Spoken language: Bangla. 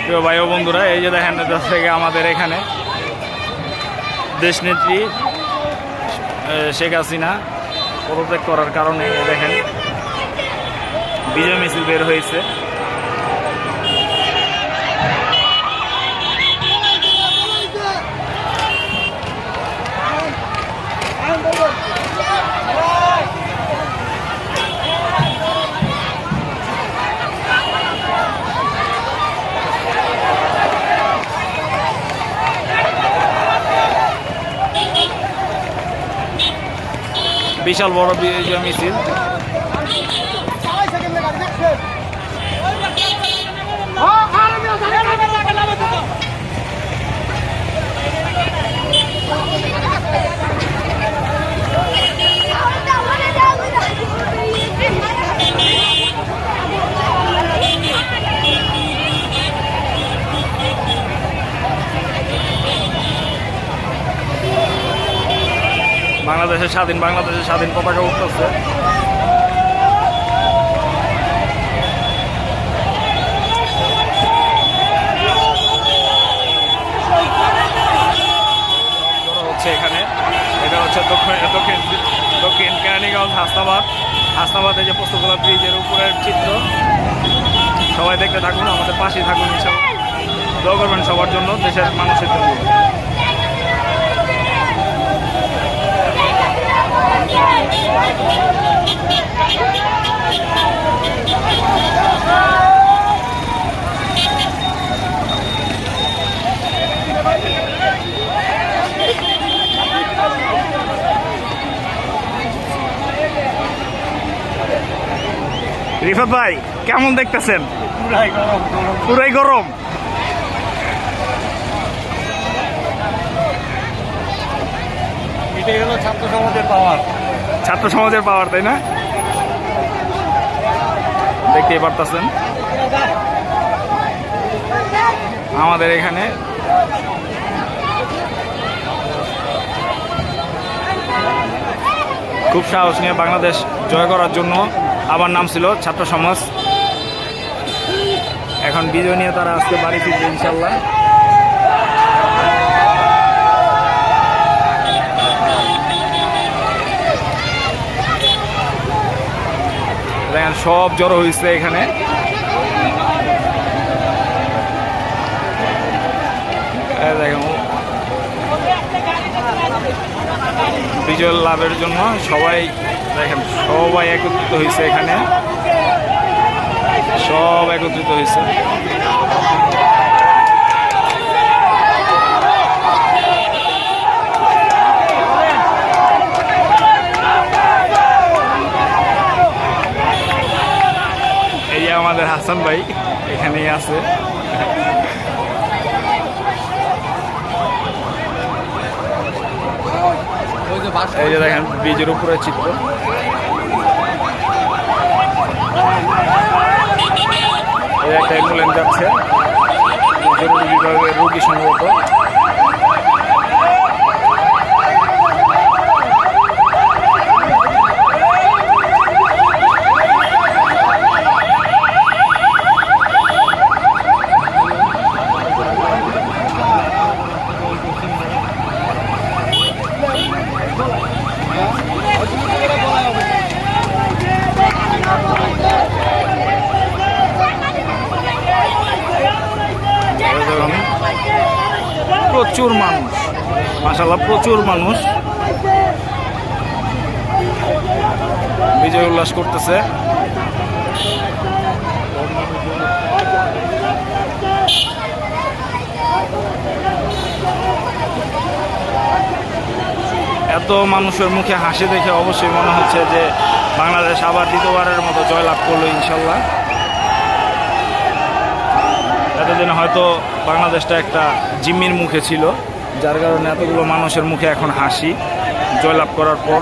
প্রিয় ভাই ও বন্ধুরা, এই যে দেখেন থেকে আমাদের এখানে দেশনেত্রী শেখ হাসিনা পদত্যাগ করার কারণে দেখেন বিজয় মিছিল বের হয়েছে। বিশাল বড় বিজয় মিছিল। বাংলাদেশের স্বাধীন পতাকা উঠতেছে। হচ্ছে এখানে, এটা হচ্ছে দক্ষিণ কেরানীগঞ্জ হাসনাবাদ এই যে পোস্তগোলা ব্রিজের উপরের চিত্র। সবাই দেখতে থাকুন, আমাদের পাশেই থাকুন, দোয়া করবেন সবার জন্য, দেশের মানুষের জন্য। রিফাত ভাই কেমন দেখতেছেন? পুরাই গরম। এটাই হলো ছাত্র সমাজের পাওয়ার, তাই না? দেখতেই পারতেছেন আমাদের এখানে খুব সাহস নিয়ে বাংলাদেশ জয় করার জন্য আবার নাম ছিল ছাত্র সমাজ। এখন বিজয় নিয়ে তারা আজকে বাড়ি ফিরবে ইনশাল্লাহ। দেখেন সব জড়ো হয়েছে এখানে। দেখেন বিজয় লাভের জন্য সবাই একত্রিত হয়েছে এখানে, সব একত্রিত হয়েছে। এই যে আমাদের হাসান ভাই এখানেই আছে। এই যে দেখেন ব্রিজের উপরে চিত্র। এই একটা অ্যাম্বুলেন্স যাচ্ছে, জরুরি বিভাগের রোগী সম্ভবত। প্রচুর মানুষ, মাশাআল্লাহ প্রচুর মানুষ বিজয় উল্লাস করতেছে। এত মানুষের মুখে হাসি দেখে অবশ্যই মনে হচ্ছে যে বাংলাদেশ আবার দ্বিতীয়বারের মতো জয়লাভ করলো ইনশাল্লাহ। এতদিন হয়তো বাংলাদেশটা একটা জিম্মির মুখে ছিল, যার কারণে এতগুলো মানুষের মুখে এখন হাসি জয়লাভ করার পর।